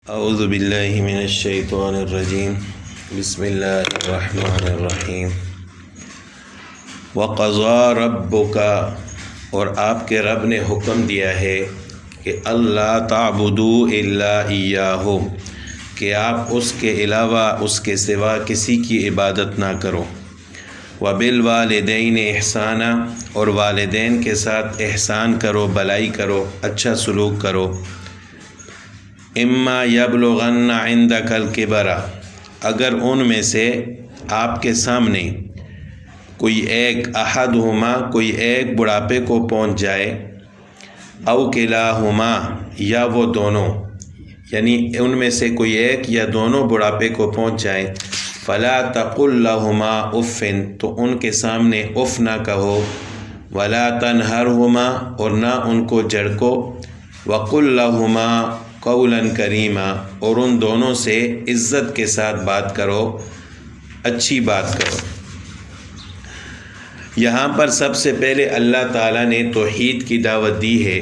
اعوذ باللہ من الشیطان الرجیم بسم اللہ الرحمن الرحیم وقضى ربک، اور آپ کے رب نے حکم دیا ہے کہ اللہ تعبدوا الا ایاہ، کہ آپ اس کے علاوہ اس کے سوا کسی کی عبادت نہ کرو، وبالوالدین احسانا، اور والدین کے ساتھ احسان کرو، بلائی کرو، اچھا سلوک کرو۔ اما یبلغن عندک الکبر، اگر ان میں سے آپ کے سامنے کوئی ایک احدہما، کوئی ایک بڑھاپے کو پہنچ جائے، او کلاہما، یا وہ دونوں، یعنی ان میں سے کوئی ایک یا دونوں بڑھاپے کو پہنچ جائے، فلا تقل لہما اف، تو ان کے سامنے اف نہ کہو، ولا تنہرہما، اور نہ ان کو جھڑکو، وقل لہما قولا کریما، اور ان دونوں سے عزت کے ساتھ بات کرو، اچھی بات کرو۔ یہاں پر سب سے پہلے اللہ تعالیٰ نے توحید کی دعوت دی ہے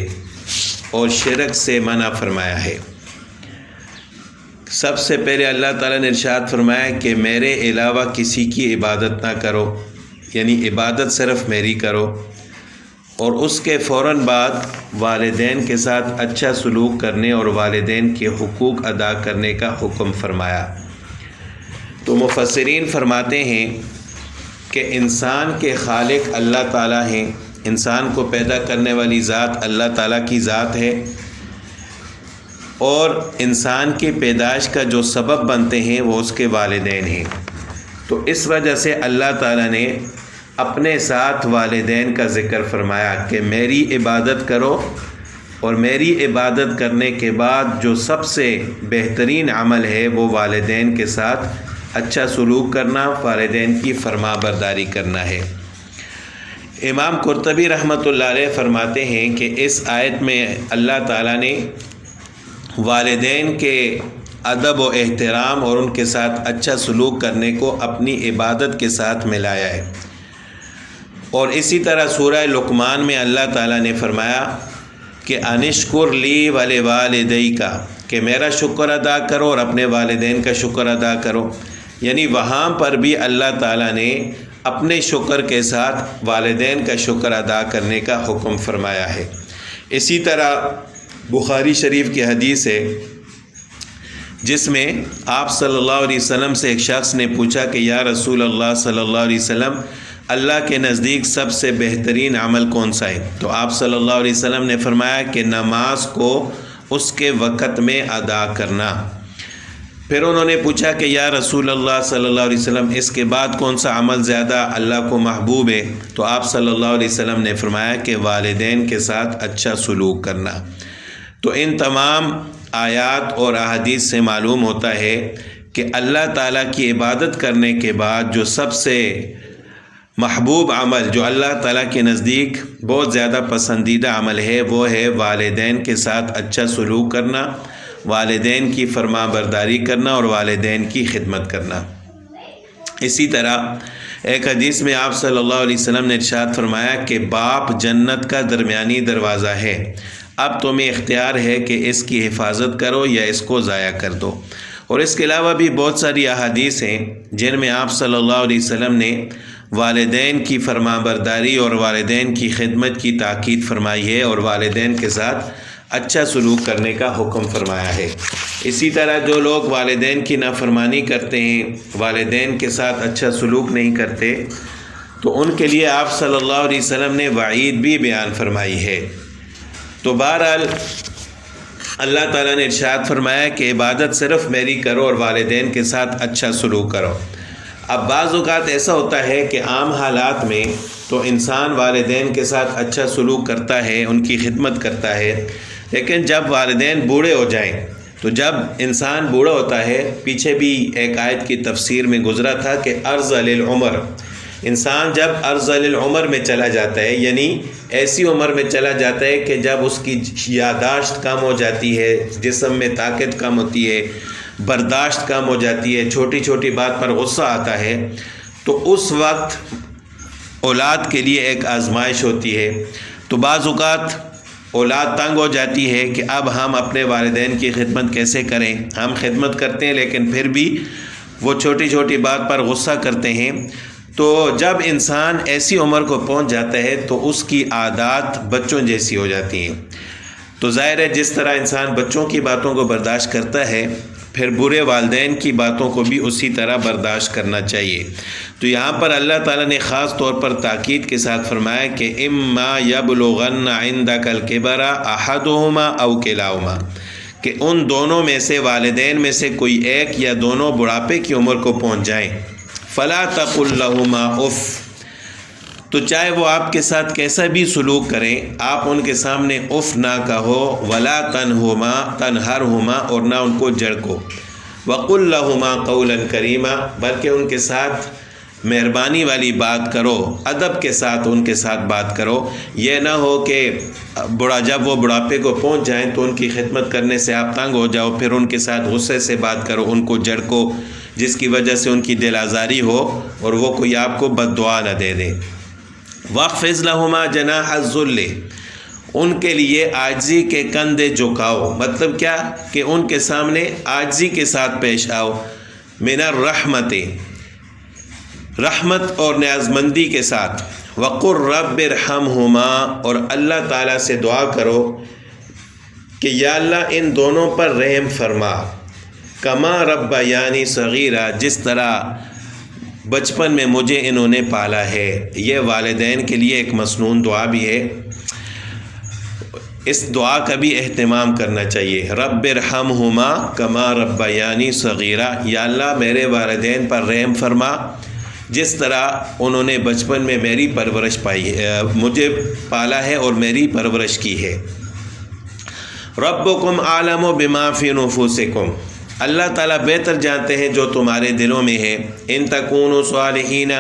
اور شرک سے منع فرمایا ہے۔ سب سے پہلے اللہ تعالیٰ نے ارشاد فرمایا کہ میرے علاوہ کسی کی عبادت نہ کرو، یعنی عبادت صرف میری کرو، اور اس کے فوراً بعد والدین کے ساتھ اچھا سلوک کرنے اور والدین کے حقوق ادا کرنے کا حکم فرمایا۔ تو مفسرین فرماتے ہیں کہ انسان کے خالق اللہ تعالیٰ ہیں، انسان کو پیدا کرنے والی ذات اللہ تعالیٰ کی ذات ہے، اور انسان کی پیدائش کا جو سبب بنتے ہیں وہ اس کے والدین ہیں۔ تو اس وجہ سے اللہ تعالیٰ نے اپنے ساتھ والدین کا ذکر فرمایا کہ میری عبادت کرو، اور میری عبادت کرنے کے بعد جو سب سے بہترین عمل ہے وہ والدین کے ساتھ اچھا سلوک کرنا، والدین کی فرما برداری کرنا ہے۔ امام قرطبی رحمۃ اللہ علیہ فرماتے ہیں کہ اس آیت میں اللہ تعالیٰ نے والدین کے ادب و احترام اور ان کے ساتھ اچھا سلوک کرنے کو اپنی عبادت کے ساتھ ملایا ہے۔ اور اسی طرح سورہ لقمان میں اللہ تعالیٰ نے فرمایا کہ انشکر لی ولوالدیک، کہ میرا شکر ادا کرو اور اپنے والدین کا شکر ادا کرو، یعنی وہاں پر بھی اللہ تعالیٰ نے اپنے شکر کے ساتھ والدین کا شکر ادا کرنے کا حکم فرمایا ہے۔ اسی طرح بخاری شریف کی حدیث ہے جس میں آپ صلی اللہ علیہ وسلم سے ایک شخص نے پوچھا کہ یا رسول اللہ صلی اللہ علیہ وسلم، اللہ کے نزدیک سب سے بہترین عمل کون سا ہے؟ تو آپ صلی اللہ علیہ وسلم نے فرمایا کہ نماز کو اس کے وقت میں ادا کرنا۔ پھر انہوں نے پوچھا کہ یا رسول اللہ صلی اللہ علیہ وسلم، اس کے بعد کون سا عمل زیادہ اللہ کو محبوب ہے؟ تو آپ صلی اللہ علیہ وسلم نے فرمایا کہ والدین کے ساتھ اچھا سلوک کرنا۔ تو ان تمام آیات اور احادیث سے معلوم ہوتا ہے کہ اللہ تعالیٰ کی عبادت کرنے کے بعد جو سب سے محبوب عمل، جو اللہ تعالیٰ کے نزدیک بہت زیادہ پسندیدہ عمل ہے، وہ ہے والدین کے ساتھ اچھا سلوک کرنا، والدین کی فرما برداری کرنا اور والدین کی خدمت کرنا۔ اسی طرح ایک حدیث میں آپ صلی اللہ علیہ وسلم نے ارشاد فرمایا کہ باپ جنت کا درمیانی دروازہ ہے، اب تمہیں اختیار ہے کہ اس کی حفاظت کرو یا اس کو ضائع کر دو۔ اور اس کے علاوہ بھی بہت ساری احادیث ہیں جن میں آپ صلی اللہ علیہ وسلم نے والدین کی فرما برداری اور والدین کی خدمت کی تاکید فرمائی ہے اور والدین کے ساتھ اچھا سلوک کرنے کا حکم فرمایا ہے۔ اسی طرح جو لوگ والدین کی نافرمانی کرتے ہیں، والدین کے ساتھ اچھا سلوک نہیں کرتے، تو ان کے لیے آپ صلی اللہ علیہ وسلم نے وعید بھی بیان فرمائی ہے۔ تو بہرحال اللہ تعالیٰ نے ارشاد فرمایا کہ عبادت صرف میری کرو اور والدین کے ساتھ اچھا سلوک کرو۔ اب بعض اوقات ایسا ہوتا ہے کہ عام حالات میں تو انسان والدین کے ساتھ اچھا سلوک کرتا ہے، ان کی خدمت کرتا ہے، لیکن جب والدین بوڑھے ہو جائیں، تو جب انسان بوڑھا ہوتا ہے، پیچھے بھی ایک آیت کی تفسیر میں گزرا تھا کہ ارذل العمر، انسان جب ارذل العمر میں چلا جاتا ہے، یعنی ایسی عمر میں چلا جاتا ہے کہ جب اس کی یادداشت کم ہو جاتی ہے، جسم میں طاقت کم ہوتی ہے، برداشت کم ہو جاتی ہے، چھوٹی چھوٹی بات پر غصہ آتا ہے، تو اس وقت اولاد کے لیے ایک آزمائش ہوتی ہے۔ تو بعض اوقات اولاد تنگ ہو جاتی ہے کہ اب ہم اپنے والدین کی خدمت کیسے کریں. ہم خدمت کرتے ہیں لیکن پھر بھی وہ چھوٹی چھوٹی بات پر غصہ کرتے ہیں. تو جب انسان ایسی عمر کو پہنچ جاتا ہے تو اس کی عادات بچوں جیسی ہو جاتی ہیں. تو ظاہر ہے جس طرح انسان بچوں کی باتوں کو برداشت کرتا ہے پھر برے والدین کی باتوں کو بھی اسی طرح برداشت کرنا چاہیے. تو یہاں پر اللہ تعالیٰ نے خاص طور پر تاکید کے ساتھ فرمایا کہ اما یبلغن عندک الکبر احدہما او کلاہما، کہ ان دونوں میں سے والدین میں سے کوئی ایک یا دونوں بڑھاپے کی عمر کو پہنچ جائیں، فلا تقل لہما اف، تو چاہے وہ آپ کے ساتھ کیسا بھی سلوک کریں آپ ان کے سامنے اف نہ کہو، ولا تنہرہما، اور نہ ان کو جھڑکو، وقل لہما قولا کریما، بلکہ ان کے ساتھ مہربانی والی بات کرو، ادب کے ساتھ ان کے ساتھ بات کرو. یہ نہ ہو کہ جب وہ بڑھاپے کو پہنچ جائیں تو ان کی خدمت کرنے سے آپ تنگ ہو جاؤ، پھر ان کے ساتھ غصے سے بات کرو، ان کو جھڑکو، جس کی وجہ سے ان کی دل آزاری ہو اور وہ کوئی آپ کو بد دعا نہ دے دے. واخفض لہما جناح الذل، ان کے لیے عاجزی کے کندھے جھکاؤ. مطلب کیا کہ ان کے سامنے عاجزی کے ساتھ پیش آؤ. من الرحمت، رحمت اور نیازمندی کے ساتھ. وقر رب ارحمہما، اور اللہ تعالیٰ سے دعا کرو کہ یا اللہ ان دونوں پر رحم فرما. کما ربیانی صغیرہ، جس طرح بچپن میں مجھے انہوں نے پالا ہے. یہ والدین کے لیے ایک مسنون دعا بھی ہے، اس دعا کا بھی اہتمام کرنا چاہیے. رب ارحمہما کما ربیانی صغیرہ، یا اللہ میرے والدین پر رحم فرما جس طرح انہوں نے بچپن میں میری پرورش پائی ہے، مجھے پالا ہے اور میری پرورش کی ہے. ربکم اعلم بما فی نفوسکم، اللہ تعالیٰ بہتر جانتے ہیں جو تمہارے دلوں میں ہے. ان تکونوا صالحین،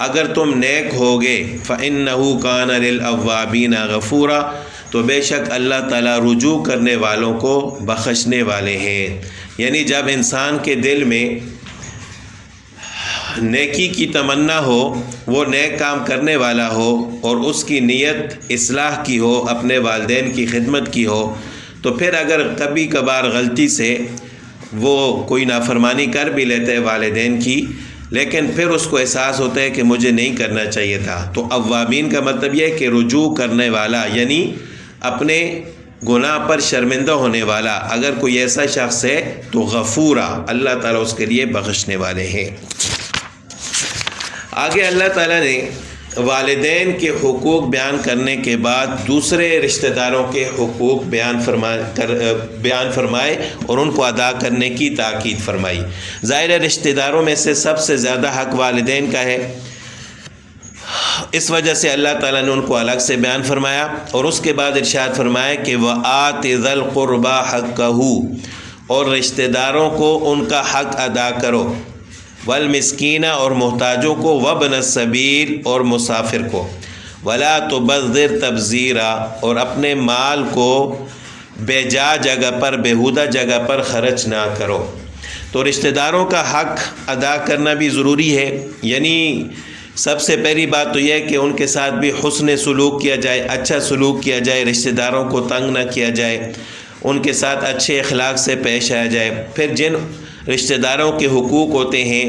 اگر تم نیک ہوگے، فإنہ کان للأوابین غفورا، تو بے شک اللہ تعالیٰ رجوع کرنے والوں کو بخشنے والے ہیں. یعنی جب انسان کے دل میں نیکی کی تمنا ہو، وہ نیک کام کرنے والا ہو اور اس کی نیت اصلاح کی ہو، اپنے والدین کی خدمت کی ہو، تو پھر اگر کبھی کبھار غلطی سے وہ کوئی نافرمانی کر بھی لیتا ہے والدین کی، لیکن پھر اس کو احساس ہوتا ہے کہ مجھے نہیں کرنا چاہیے تھا. تو اوابین کا مطلب یہ ہے کہ رجوع کرنے والا، یعنی اپنے گناہ پر شرمندہ ہونے والا. اگر کوئی ایسا شخص ہے تو غفورا، اللہ تعالیٰ اس کے لیے بخشنے والے ہیں. آگے اللہ تعالیٰ نے والدین کے حقوق بیان کرنے کے بعد دوسرے رشتہ داروں کے حقوق بیان فرمائے اور ان کو ادا کرنے کی تاکید فرمائی. ظاہر رشتہ داروں میں سے سب سے زیادہ حق والدین کا ہے، اس وجہ سے اللہ تعالیٰ نے ان کو الگ سے بیان فرمایا اور اس کے بعد ارشاد فرمایا کہ وَآتِ ذَا الْقُرْبَى حَقَّهُ، اور رشتہ داروں کو ان کا حق ادا کرو. والمسکینہ، اور محتاجوں کو، وابن السبیل، اور مسافر کو. ولا تبذر تبذیرا، اور اپنے مال کو بے جا جگہ پر، بیہودہ جگہ پر خرچ نہ کرو. تو رشتہ داروں کا حق ادا کرنا بھی ضروری ہے. یعنی سب سے پہلی بات تو یہ ہے کہ ان کے ساتھ بھی حسن سلوک کیا جائے، اچھا سلوک کیا جائے، رشتہ داروں کو تنگ نہ کیا جائے، ان کے ساتھ اچھے اخلاق سے پیش آیا جائے. پھر جن رشتہ داروں کے حقوق ہوتے ہیں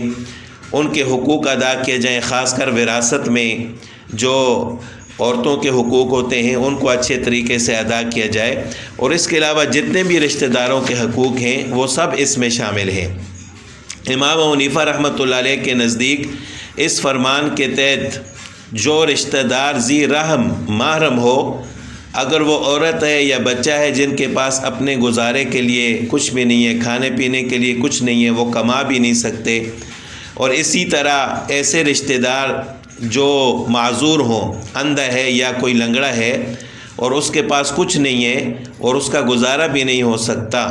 ان کے حقوق ادا کیے جائیں، خاص کر وراثت میں جو عورتوں کے حقوق ہوتے ہیں ان کو اچھے طریقے سے ادا کیا جائے. اور اس کے علاوہ جتنے بھی رشتہ داروں کے حقوق ہیں وہ سب اس میں شامل ہیں. امام ابو حنیفہ رحمۃ اللہ علیہ کے نزدیک اس فرمان کے تحت جو رشتہ دار ذی رحم محرم ہو، اگر وہ عورت ہے یا بچہ ہے جن کے پاس اپنے گزارے کے لیے کچھ بھی نہیں ہے، کھانے پینے کے لیے کچھ نہیں ہے، وہ کما بھی نہیں سکتے، اور اسی طرح ایسے رشتہ دار جو معذور ہوں، اندھا ہے یا کوئی لنگڑا ہے اور اس کے پاس کچھ نہیں ہے اور اس کا گزارا بھی نہیں ہو سکتا،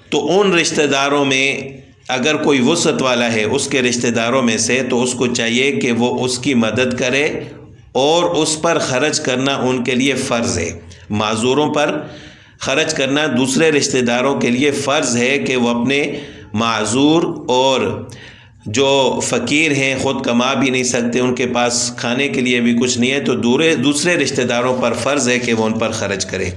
تو ان رشتہ داروں میں اگر کوئی وسعت والا ہے اس کے رشتہ داروں میں سے، تو اس کو چاہیے کہ وہ اس کی مدد کرے اور اس پر خرچ کرنا ان کے لیے فرض ہے. معذوروں پر خرچ کرنا دوسرے رشتہ داروں کے لیے فرض ہے کہ وہ اپنے معذور اور جو فقیر ہیں، خود کما بھی نہیں سکتے، ان کے پاس کھانے کے لیے بھی کچھ نہیں ہے، تو دوسرے رشتہ داروں پر فرض ہے کہ وہ ان پر خرچ کرے۔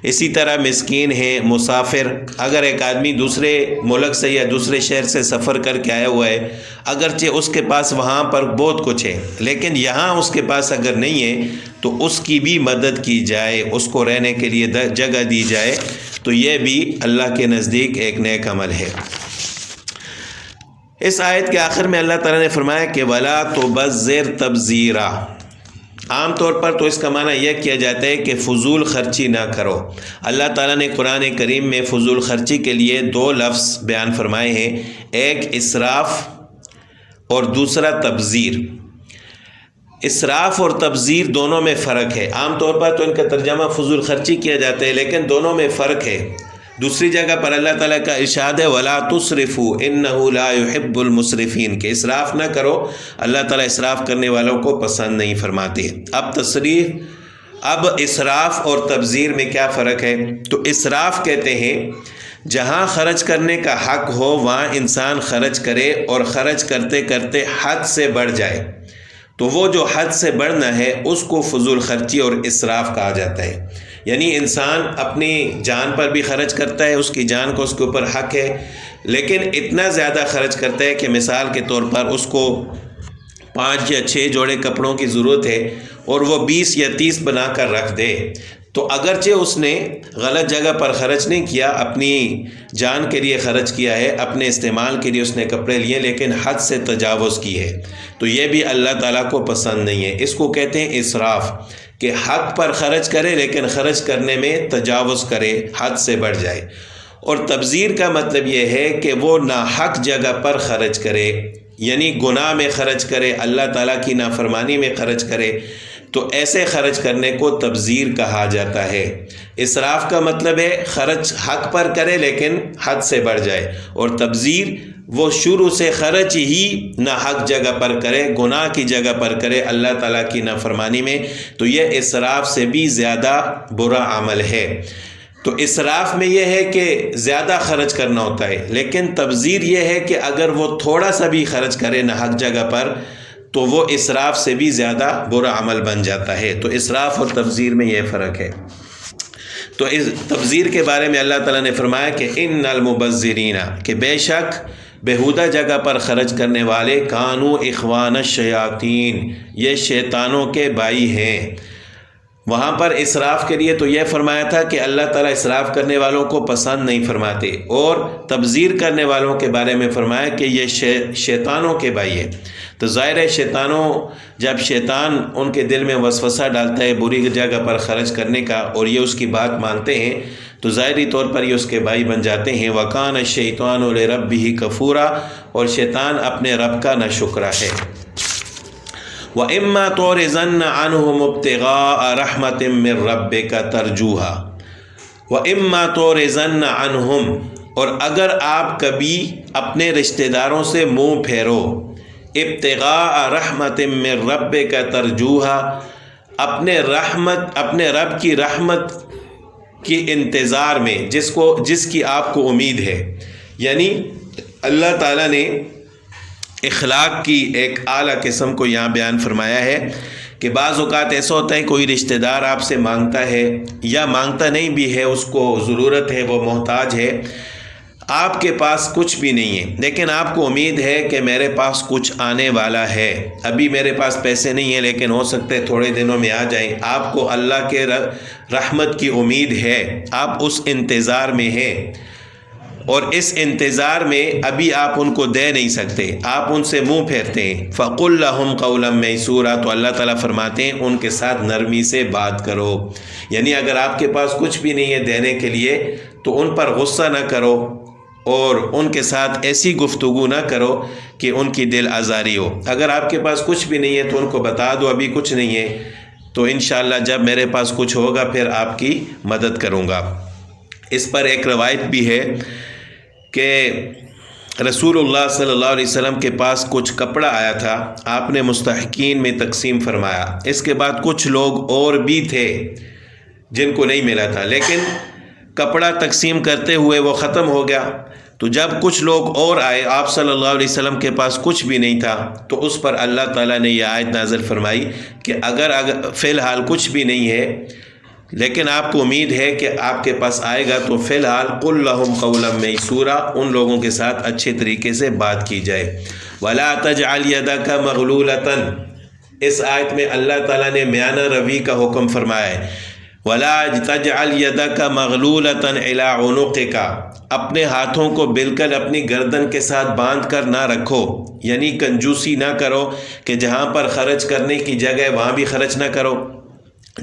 اسی طرح مسکین ہیں، مسافر، اگر ایک آدمی دوسرے ملک سے یا دوسرے شہر سے سفر کر کے آیا ہوا ہے، اگرچہ اس کے پاس وہاں پر بہت کچھ ہے، لیکن یہاں اس کے پاس اگر نہیں ہے تو اس کی بھی مدد کی جائے، اس کو رہنے کے لیے جگہ دی جائے، تو یہ بھی اللہ کے نزدیک ایک نیک عمل ہے۔ اس آیت کے آخر میں اللہ تعالیٰ نے فرمایا کہ وَلَا تُبَذِّرْ تَبْذِيرًا۔ عام طور پر تو اس کا معنی یہ کیا جاتا ہے کہ فضول خرچی نہ کرو۔ اللہ تعالیٰ نے قرآن کریم میں فضول خرچی کے لیے 2 لفظ بیان فرمائے ہیں، ایک اسراف اور دوسرا تبذیر۔ اسراف اور تبذیر دونوں میں فرق ہے۔ عام طور پر تو ان کا ترجمہ فضول خرچی کیا جاتا ہے، لیکن دونوں میں فرق ہے۔ دوسری جگہ پر اللہ تعالیٰ کا ارشاد ہے وَلَا تُسْرِفُوا إِنَّهُ لَا يُحِبُّ الْمُسْرِفِينَ، کہ اسراف نہ کرو، اللہ تعالیٰ اسراف کرنے والوں کو پسند نہیں فرماتے۔ اب اسراف اور تبذیر میں کیا فرق ہے؟ تو اسراف کہتے ہیں جہاں خرچ کرنے کا حق ہو وہاں انسان خرچ کرے، اور خرچ کرتے کرتے حد سے بڑھ جائے، تو وہ جو حد سے بڑھنا ہے اس کو فضول خرچی اور اسراف کہا جاتا ہے۔ یعنی انسان اپنی جان پر بھی خرچ کرتا ہے، اس کی جان کو اس کے اوپر حق ہے، لیکن اتنا زیادہ خرچ کرتا ہے کہ مثال کے طور پر اس کو 5 یا 6 جوڑے کپڑوں کی ضرورت ہے اور وہ 20 یا 30 بنا کر رکھ دے، تو اگرچہ اس نے غلط جگہ پر خرچ نہیں کیا، اپنی جان کے لیے خرچ کیا ہے، اپنے استعمال کے لیے اس نے کپڑے لیے، لیکن حد سے تجاوز کی ہے، تو یہ بھی اللہ تعالیٰ کو پسند نہیں ہے۔ اس کو کہتے ہیں اسراف، کہ حق پر خرچ کرے لیکن خرچ کرنے میں تجاوز کرے، حد سے بڑھ جائے۔ اور تبذیر کا مطلب یہ ہے کہ وہ ناحق جگہ پر خرچ کرے، یعنی گناہ میں خرچ کرے، اللہ تعالیٰ کی نافرمانی میں خرچ کرے، تو ایسے خرچ کرنے کو تبذیر کہا جاتا ہے۔ اسراف کا مطلب ہے خرچ حق پر کرے لیکن حد سے بڑھ جائے، اور تبذیر وہ شروع سے خرچ ہی ناحق جگہ پر کرے، گناہ کی جگہ پر کرے، اللہ تعالیٰ کی نافرمانی میں، تو یہ اسراف سے بھی زیادہ برا عمل ہے۔ تو اسراف میں یہ ہے کہ زیادہ خرچ کرنا ہوتا ہے، لیکن تبذیر یہ ہے کہ اگر وہ تھوڑا سا بھی خرچ کرے ناحق جگہ پر تو وہ اسراف سے بھی زیادہ برا عمل بن جاتا ہے۔ تو اسراف اور تبذیر میں یہ فرق ہے۔ تو اس تبذیر کے بارے میں اللہ تعالیٰ نے فرمایا کہ ان المبذرین، کہ بے شک بیہودہ جگہ پر خرچ کرنے والے کانوا اخوان الشیاطین، یہ شیطانوں کے بھائی ہیں۔ وہاں پر اسراف کے لیے تو یہ فرمایا تھا کہ اللہ تعالیٰ اسراف کرنے والوں کو پسند نہیں فرماتے، اور تبذیر کرنے والوں کے بارے میں فرمایا کہ یہ شیطانوں کے بھائی ہیں۔ تو ظاہر ہے شیطانوں، جب شیطان ان کے دل میں وسوسہ ڈالتا ہے بری جگہ پر خرچ کرنے کا، اور یہ اس کی بات مانتے ہیں، تو ظاہری طور پر یہ اس کے بھائی بن جاتے ہیں۔ وَكَانَ الشَّيْطَانُ لِرَبِّهِ كَفُورًا، اور شیطان اپنے رب کا ناشکرا ہے۔ وَإِمَّا تُعْرِضَنَّ عَنْهُمُ ابْتِغَاءَ رَحْمَةٍ مِّن رَّبِّكَ تَرْجُوهَا وَإِمَّا تُعْرِضَنَّ عَنْهُمْ، اور اگر آپ کبھی اپنے رشتہ داروں سے منہ پھیرو، ابتغاء رحمت من ربک ترجوہا، اپنے رب کی رحمت کی انتظار میں، جس کی آپ کو امید ہے، یعنی اللہ تعالیٰ نے اخلاق کی ایک اعلیٰ قسم کو یہاں بیان فرمایا ہے کہ بعض اوقات ایسا ہوتا ہے کوئی رشتہ دار آپ سے مانگتا ہے یا مانگتا نہیں بھی ہے، اس کو ضرورت ہے، وہ محتاج ہے، آپ کے پاس کچھ بھی نہیں ہے، لیکن آپ کو امید ہے کہ میرے پاس کچھ آنے والا ہے، ابھی میرے پاس پیسے نہیں ہیں لیکن ہو سکتا ہے تھوڑے دنوں میں آ جائیں، آپ کو اللہ کے رحمت کی امید ہے، آپ اس انتظار میں ہیں، اور اس انتظار میں ابھی آپ ان کو دے نہیں سکتے، آپ ان سے منہ پھیرتے ہیں۔ فَقُلْ لَهُمْ قَوْلًا مَيْسُورًا، تو اللہ تعالیٰ فرماتے ہیں ان کے ساتھ نرمی سے بات کرو، یعنی اگر آپ کے پاس کچھ بھی نہیں ہے دینے کے لیے تو ان پر غصہ نہ کرو، اور ان کے ساتھ ایسی گفتگو نہ کرو کہ ان کی دل آزاری ہو۔ اگر آپ کے پاس کچھ بھی نہیں ہے تو ان کو بتا دو ابھی کچھ نہیں ہے، تو انشاءاللہ جب میرے پاس کچھ ہوگا پھر آپ کی مدد کروں گا۔ اس پر ایک روایت بھی ہے کہ رسول اللہ صلی اللہ علیہ وسلم کے پاس کچھ کپڑا آیا تھا، آپ نے مستحقین میں تقسیم فرمایا، اس کے بعد کچھ لوگ اور بھی تھے جن کو نہیں ملا تھا، لیکن کپڑا تقسیم کرتے ہوئے وہ ختم ہو گیا، تو جب کچھ لوگ اور آئے، آپ صلی اللہ علیہ وسلم کے پاس کچھ بھی نہیں تھا، تو اس پر اللہ تعالیٰ نے یہ آیت نازل فرمائی کہ اگر فی الحال کچھ بھی نہیں ہے لیکن آپ کو امید ہے کہ آپ کے پاس آئے گا، تو فی الحال قل لہم قولا میسورا، ان لوگوں کے ساتھ اچھے طریقے سے بات کی جائے۔ ولا تجعل یدک مغلولۃ، اس آیت میں اللہ تعالیٰ نے میانہ روی کا حکم فرمایا ہے۔ ولا تجعل یدک مغلولۃ الی عنقک، اپنے ہاتھوں کو بالکل اپنی گردن کے ساتھ باندھ کر نہ رکھو، یعنی کنجوسی نہ کرو کہ جہاں پر خرچ کرنے کی جگہ ہے وہاں بھی خرچ نہ کرو،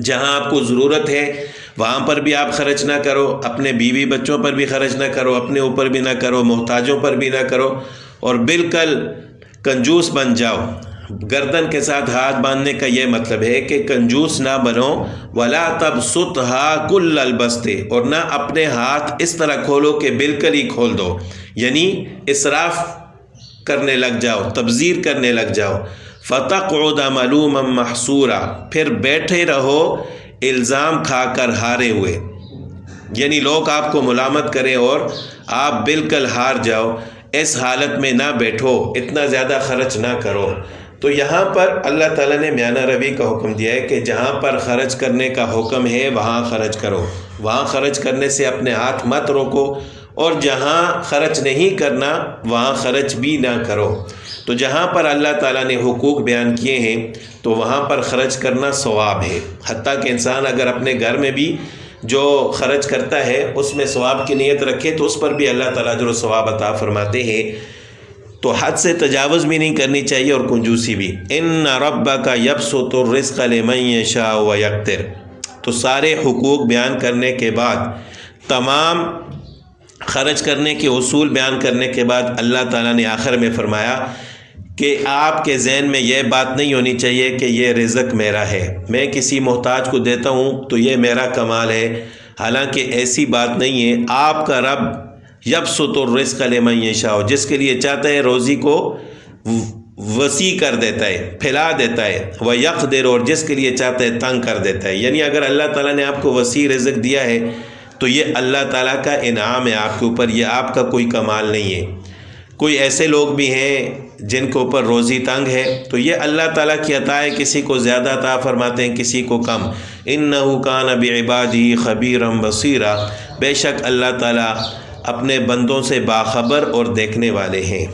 جہاں آپ کو ضرورت ہے وہاں پر بھی آپ خرچ نہ کرو، اپنے بیوی بچوں پر بھی خرچ نہ کرو، اپنے اوپر بھی نہ کرو، محتاجوں پر بھی نہ کرو، اور بالکل کنجوس بن جاؤ۔ گردن کے ساتھ ہاتھ باندھنے کا یہ مطلب ہے کہ کنجوس نہ بنو۔ ولا تبسطھا کل البسط، اور نہ اپنے ہاتھ اس طرح کھولو کہ بالکل ہی کھول دو، یعنی اسراف کرنے لگ جاؤ، تبذیر کرنے لگ جاؤ۔ فتقعد ملوما محسورا، پھر بیٹھے رہو الزام کھا کر ہارے ہوئے، یعنی لوگ آپ کو ملامت کریں اور آپ بالکل ہار جاؤ، اس حالت میں نہ بیٹھو، اتنا زیادہ خرچ نہ کرو۔ تو یہاں پر اللہ تعالیٰ نے میانہ روی کا حکم دیا ہے کہ جہاں پر خرچ کرنے کا حکم ہے وہاں خرچ کرو، وہاں خرچ کرنے سے اپنے ہاتھ مت روکو، اور جہاں خرچ نہیں کرنا وہاں خرچ بھی نہ کرو۔ تو جہاں پر اللہ تعالیٰ نے حقوق بیان کیے ہیں تو وہاں پر خرچ کرنا ثواب ہے، حتیٰ کہ انسان اگر اپنے گھر میں بھی جو خرچ کرتا ہے اس میں ثواب کی نیت رکھے تو اس پر بھی اللہ تعالیٰ جو ثواب عطا فرماتے ہیں۔ تو حد سے تجاوز بھی نہیں کرنی چاہیے اور کنجوسی بھی۔ ان ربک یبسط الرزق لمن یشاء ویقدر، تو سارے حقوق بیان کرنے کے بعد، تمام خرچ کرنے کے اصول بیان کرنے کے بعد، اللہ تعالیٰ نے آخر میں فرمایا کہ آپ کے ذہن میں یہ بات نہیں ہونی چاہیے کہ یہ رزق میرا ہے، میں کسی محتاج کو دیتا ہوں تو یہ میرا کمال ہے، حالانکہ ایسی بات نہیں ہے۔ آپ کا رب یبسط الرزق لمن یشاء، جس کے لیے چاہتا ہے روزی کو وسیع کر دیتا ہے، پھیلا دیتا ہے، ویقدر، اور جس کے لیے چاہتا ہے تنگ کر دیتا ہے۔ یعنی اگر اللہ تعالیٰ نے آپ کو وسیع رزق دیا ہے تو یہ اللہ تعالیٰ کا انعام ہے آپ کے اوپر، یہ آپ کا کوئی کمال نہیں ہے۔ کوئی ایسے لوگ بھی ہیں جن کے اوپر روزی تنگ ہے تو یہ اللہ تعالیٰ کی عطا ہے، کسی کو زیادہ عطا فرماتے ہیں، کسی کو کم۔ انہ کان بعبادہ خبیرا بصیرا، بے شک اللہ تعالیٰ اپنے بندوں سے باخبر اور دیکھنے والے ہیں۔